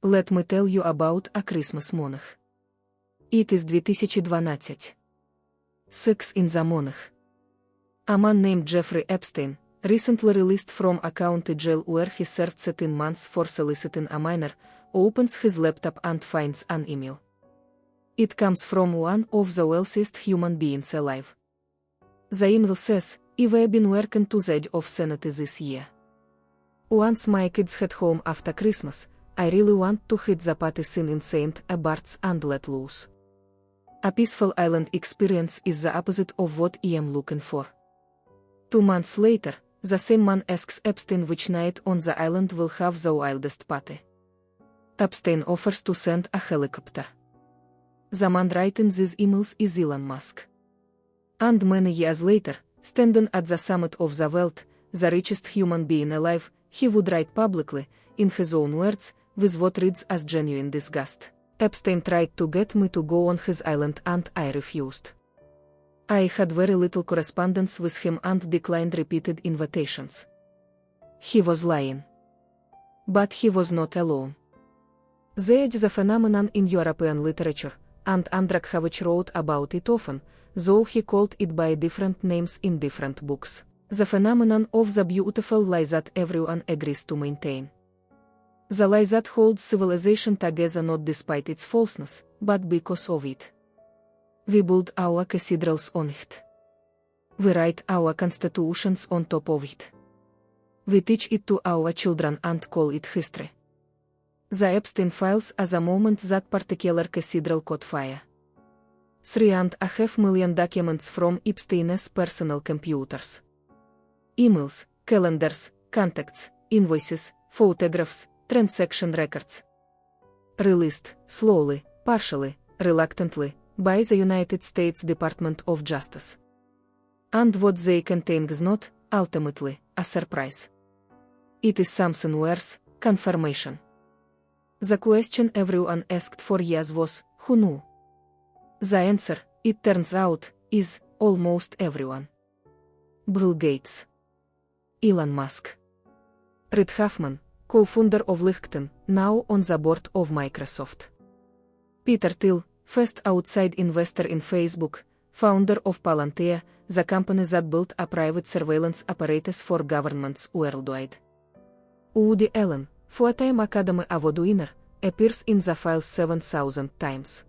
Let me tell you about a Christmas morning. It is 2012. 6 in the morning. A man named Jeffrey Epstein, recently released from a county jail where he served 13 months for soliciting a minor, opens his laptop and finds an email. It comes from one of the wealthiest human beings alive. The email says, "I've been working to the edge of sanity this year. Once my kids head home after Christmas, I really want to hit the party scene in St. Bart's and let loose. A peaceful island experience is the opposite of what I am looking for." 2 months later, the same man asks Epstein which night on the island will have the wildest party. Epstein offers to send a helicopter. The man writing these emails is Elon Musk. And many years later, standing at the summit of the world, the richest human being alive, he would write publicly, in his own words, with what reads as genuine disgust, "Epstein tried to get me to go on his island and I refused. I had very little correspondence with him and declined repeated invitations." He was lying. But he was not alone. The Edge is a phenomenon in European literature, and Andrakhovich wrote about it often, though he called it by different names in different books. The phenomenon of the beautiful lie that everyone agrees to maintain. The lie that holds civilization together not despite its falseness, but because of it. We build our cathedrals on it. We write our constitutions on top of it. We teach it to our children and call it history. The Epstein files are the moment that particular cathedral caught fire. 3.5 million documents from Epstein's personal computers. Emails, calendars, contacts, invoices, photographs, transaction records. Released, slowly, partially, reluctantly, by the United States Department of Justice. And what they contain is not, ultimately, a surprise. It is something worse, confirmation. The question everyone asked for years was, who knew? The answer, it turns out, is, almost everyone. Bill Gates. Elon Musk. Reid Hoffman, co-founder of LinkedIn, now on the board of Microsoft. Peter Thiel, first outside investor in Facebook, founder of Palantir, the company that built a private surveillance apparatus for governments worldwide. Woody Allen, four-time Academy Award winner, appears in the files 7,000 times.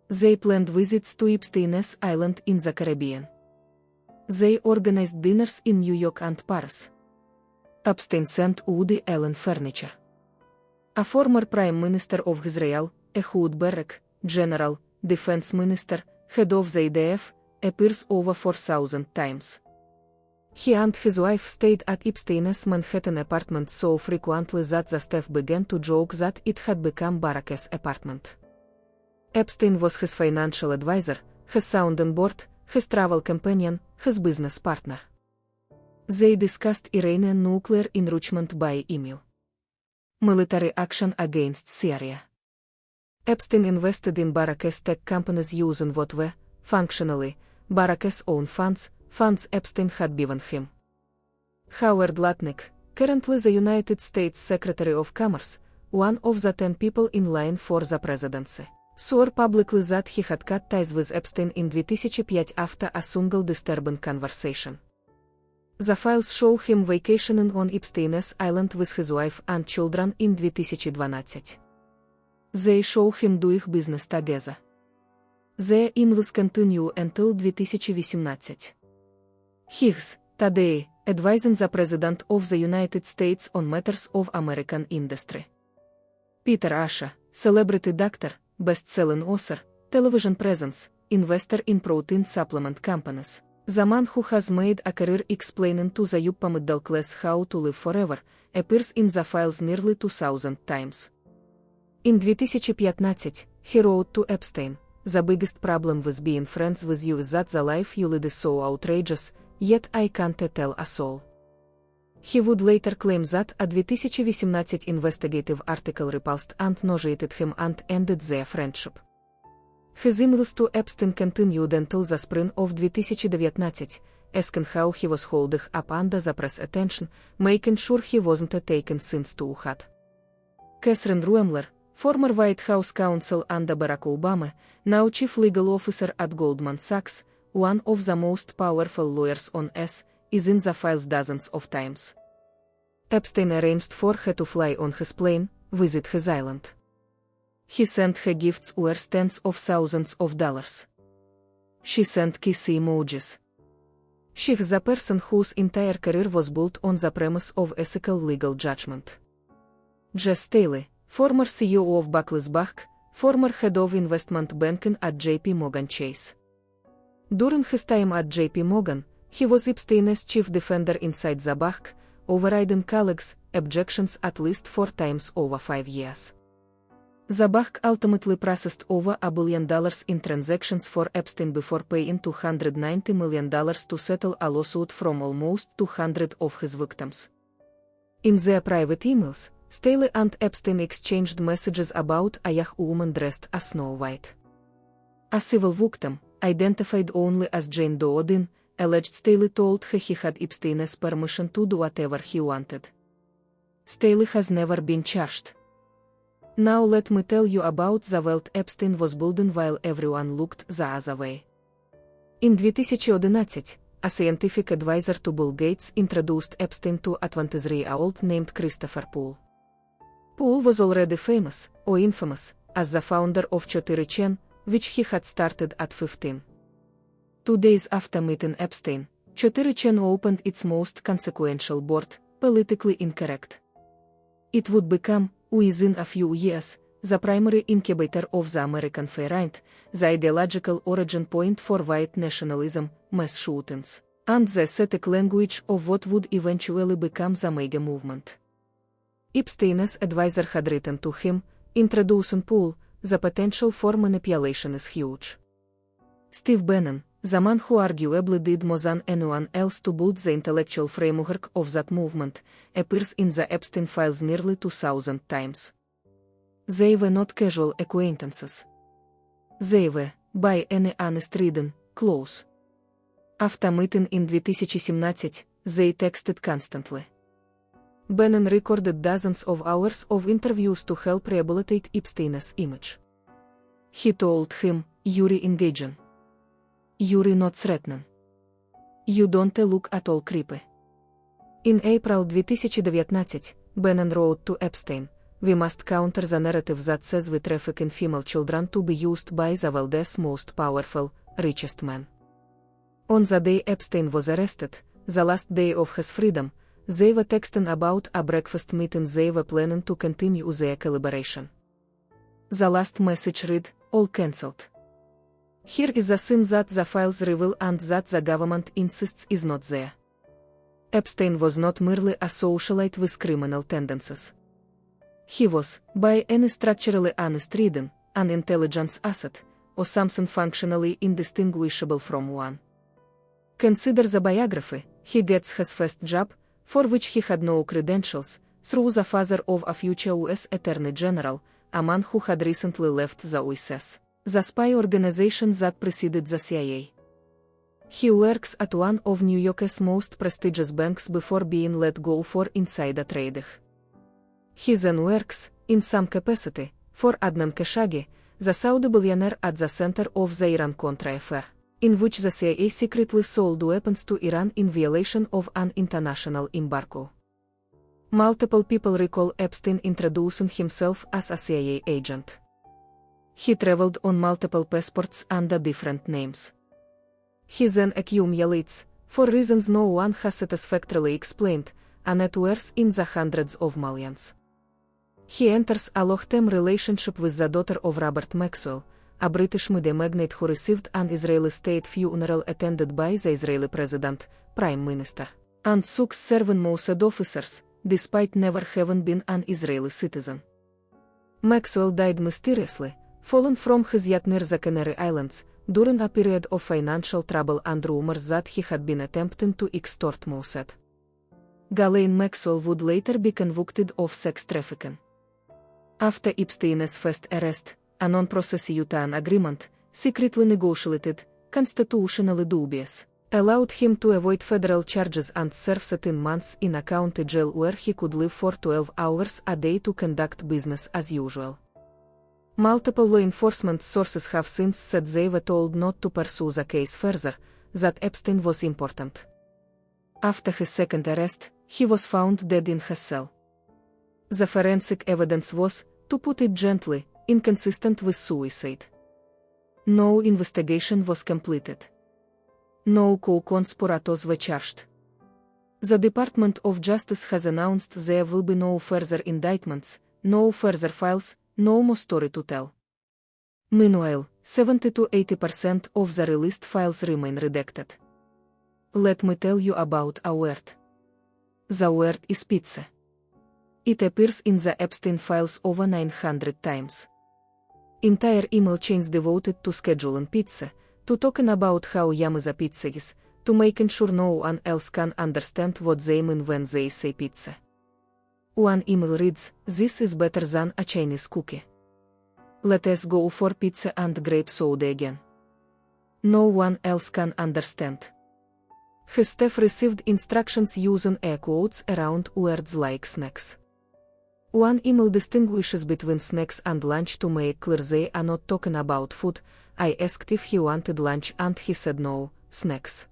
They planned visits to Epstein's Island in the Caribbean. They organized dinners in New York and Paris. Epstein sent Woody Allen furniture. A former Prime Minister of Israel, Ehud Barak, General, Defense Minister, head of the IDF, appears over 4,000 times. He and his wife stayed at Epstein's Manhattan apartment so frequently that the staff began to joke that it had become Barak's apartment. Epstein was his financial advisor, his sounding board, his travel companion, his business partner. They discussed Iranian nuclear enrichment by email. Military action against Syria. Epstein invested in Barak's tech companies using what were, functionally, Barak's own funds Epstein had given him. Howard Lutnik, currently the United States Secretary of Commerce, one of the 10 people in line for the presidency, swore publicly that he had cut ties with Epstein in 2005 after a single disturbing conversation. The files show him vacationing on Epstein's Island with his wife and children in 2012. They show him doing business together. Their emails continue until 2018. Higgs, today, advising the President of the United States on matters of American industry. Peter Asher, celebrity doctor, best-selling author, television presence, investor in protein supplement companies. The man who has made a career explaining to the upper middle class how to live forever, appears in the files nearly 2,000 times. In 2015, he wrote to Epstein, "The biggest problem with being friends with you is that the life you lead is so outrageous, yet I can't tell a soul." He would later claim that a 2018 investigative article repulsed and nauseated him and ended their friendship. His emails to Epstein continued until the spring of 2019, asking how he was holding up under the press attention, making sure he wasn't taken since to Ehud. Kathryn Ruemmler, former White House counsel under Barack Obama, now chief legal officer at Goldman Sachs, one of the most powerful lawyers on earth, is in the files dozens of times. Epstein arranged for her to fly on his plane, visit his island. He sent her gifts worth tens of thousands of dollars. She sent kiss emojis. She's the person whose entire career was built on the premise of ethical legal judgment. Jess Staley, former CEO of Barclays Bank, former head of investment banking at JP Morgan Chase. During his time at JP Morgan, he was Epstein's chief defender inside the bank, overriding colleagues' objections at least 4 times over 5 years. The bank ultimately processed over $1 billion in transactions for Epstein before paying $290 million to settle a lawsuit from almost 200 of his victims. In their private emails, Staley and Epstein exchanged messages about a young woman dressed as Snow White. A civil victim, identified only as Jane Doe Odin, alleged Staley told her he had Epstein's permission to do whatever he wanted. Staley has never been charged. Now let me tell you about the world Epstein was building while everyone looked the other way. In 2011, a scientific advisor to Bill Gates introduced Epstein to a 23-year-old named Christopher Poole. Poole was already famous, or infamous, as the founder of 4chan, which he had started at 15. 2 days after meeting Epstein, 4chan opened its most consequential board, politically incorrect. It would become, within a few years, the primary incubator of the American far right, the ideological origin point for white nationalism, mass shootings, and the aesthetic language of what would eventually become the MAGA movement. Epstein's advisor had written to him, introducing Poole, the potential for manipulation is huge. Steve Bannon, the man who arguably did more than anyone else to build the intellectual framework of that movement, appears in the Epstein files nearly 2,000 times. They were not casual acquaintances. They were, by any honest reading, close. After meeting in 2017, they texted constantly. Bannon recorded dozens of hours of interviews to help rehabilitate Epstein's image. He told him, "You're engaging. You're not threatening. You don't look at all creepy." In April 2019, Bannon wrote to Epstein, "We must counter the narrative that says we traffic in female children to be used by the world's most powerful, richest man." On the day Epstein was arrested, the last day of his freedom, they were texting about a breakfast meeting they were planning to continue their collaboration. The last message read, "All cancelled. Here is a scene that the files reveal and that the government insists is not there." Epstein was not merely a socialite with criminal tendencies. He was, by any structurally honest reading, an intelligence asset, or something functionally indistinguishable from one. Consider the biography. He gets his first job, for which he had no credentials, through the father of a future U.S. Attorney General, a man who had recently left the OSS, the spy organization that preceded the CIA. He works at one of New York's most prestigious banks before being let go for insider trading. He then works, in some capacity, for Adnan Khashoggi, the Saudi billionaire at the center of the Iran-Contra affair, in which the CIA secretly sold weapons to Iran in violation of an international embargo. Multiple people recall Epstein introducing himself as a CIA agent. He traveled on multiple passports under different names. He then accumulates, for reasons no one has satisfactorily explained, a net worth in the hundreds of millions. He enters a long-term relationship with the daughter of Robert Maxwell, a British media magnate who received an Israeli state funeral attended by the Israeli president, prime minister, and 6 serving Mossad officers, despite never having been an Israeli citizen. Maxwell died mysteriously, fallen from his yacht near the Canary Islands, during a period of financial trouble and rumors that he had been attempting to extort Mossad. Ghislaine Maxwell would later be convicted of sex trafficking. After Epstein's first arrest, a non-process Utah agreement, secretly negotiated, constitutionally dubious, allowed him to avoid federal charges and serve 13 months in a county jail where he could live for 12 hours a day to conduct business as usual. Multiple law enforcement sources have since said they were told not to pursue the case further, that Epstein was important. After his second arrest, he was found dead in his cell. The forensic evidence was, to put it gently, inconsistent with suicide. No investigation was completed. No co-conspirators were charged. The Department of Justice has announced there will be no further indictments, no further files, no more story to tell. Meanwhile, 70 to 80% of the released files remain redacted. Let me tell you about a word. The word is pizza. It appears in the Epstein files over 900 times. Entire email chains devoted to scheduling pizza, to talking about how yummy the pizza is, to making sure no one else can understand what they mean when they say pizza. One email reads, "This is better than a Chinese cookie. Let us go for pizza and grape soda again." No one else can understand. His staff received instructions using air quotes around words like snacks. One email distinguishes between snacks and lunch to make clear they are not talking about food. I asked if he wanted lunch and he said no, snacks.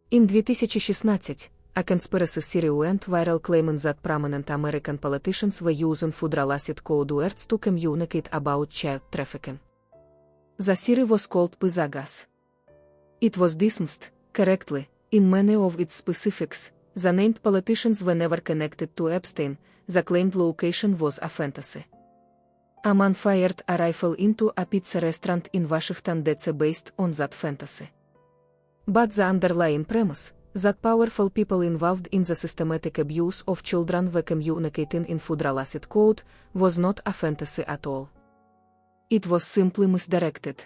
In 2016, a conspiracy theory went viral claiming that prominent American politicians were using food-related code words to communicate about child trafficking. The theory was called Pizzagate. It was dismissed, correctly, in many of its specifics. The named politicians were never connected to Epstein. The claimed location was a fantasy. A man fired a rifle into a pizza restaurant in Washington, D.C. based on that fantasy. But the underlying premise, that powerful people involved in the systematic abuse of children were communicating in food-related code, was not a fantasy at all. It was simply misdirected.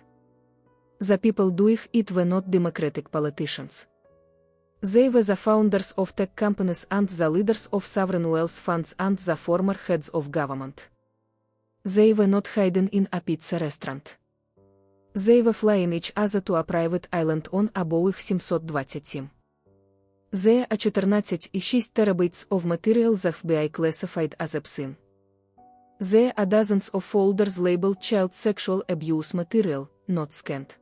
The people doing it were not Democratic politicians. They were the founders of tech companies and the leaders of sovereign wealth funds and the former heads of government. They were not hiding in a pizza restaurant. They were flying each other to a private island on a Boeing 727. There are 14,6 terabytes of material the FBI classified as obscene. There are dozens of folders labeled child sexual abuse material, not scanned.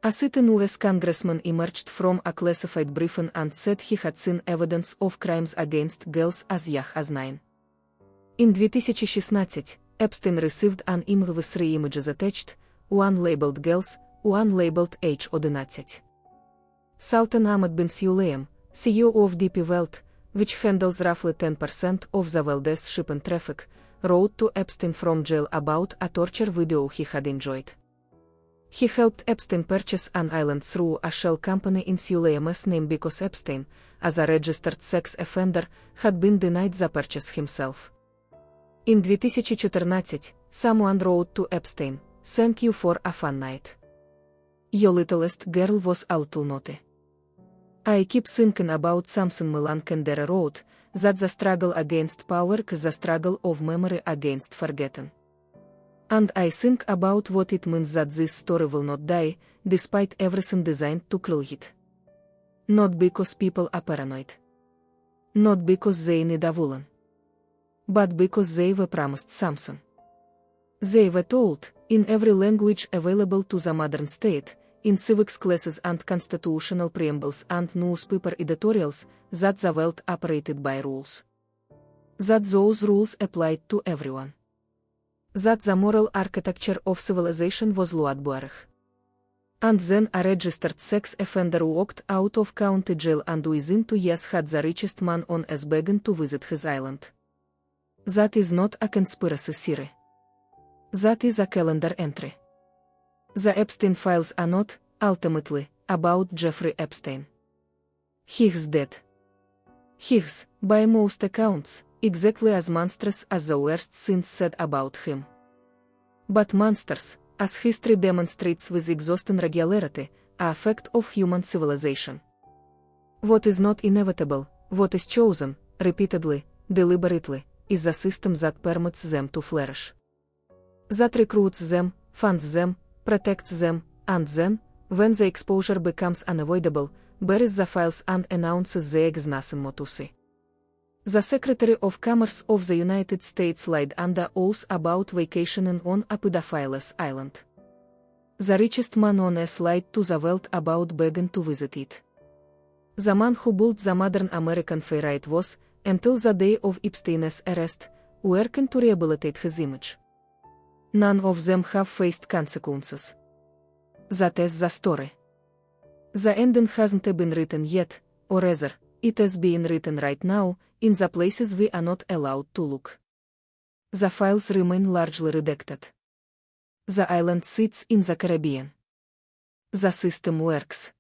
A sitting US congressman emerged from a classified briefing and said he had seen evidence of crimes against girls as young as 9. In 2016, Epstein received an email with 3 images attached, one labeled girls, one labeled age 11. Sultan Ahmed bin Sulayem, CEO of DP World, which handles roughly 10% of the world's shipping traffic, wrote to Epstein from jail about a torture video he had enjoyed. He helped Epstein purchase an island through a shell company in Sulayem's name because Epstein, as a registered sex offender, had been denied the purchase himself. In 2014, someone wrote to Epstein, "Thank you for a fun night. Your littlest girl was a little naughty. I keep thinking about something Milan Kundera wrote, that the struggle against power is the struggle of memory against forgetting. And I think about what it means that this story will not die, despite everything designed to kill it. Not because people are paranoid. Not because they need a villain. But because they were promised something. They were told, in every language available to the modern state, in civics classes and constitutional preambles and newspaper editorials, that the world operated by rules. That those rules applied to everyone. That the moral architecture of civilization was laud Barak. And then a registered sex offender walked out of county jail and within 2 years had the richest man on earth begging to visit his island. That is not a conspiracy theory. That is a calendar entry. The Epstein files are not, ultimately, about Jeffrey Epstein. He is dead. He is, by most accounts, exactly as monstrous as the worst things said about him. But monsters, as history demonstrates with exhausting regularity, are a fact of human civilization. What is not inevitable, what is chosen, repeatedly, deliberately, is a system that permits them to flourish. That recruits them, funds them, protects them, and then, When the exposure becomes unavoidable, buries the files and announces the existence motusi. The Secretary of Commerce of the United States lied under oath about vacationing on a pedophile's island. The richest man on earth lied to the world about begging to visit it. The man who built the modern American fair was, until the day of Epstein's arrest, working to rehabilitate his image. None of them have faced consequences. That is the story. The ending hasn't been written yet, or rather, it is being written right now, in the places we are not allowed to look. The files remain largely redacted. The island sits in the Caribbean. The system works.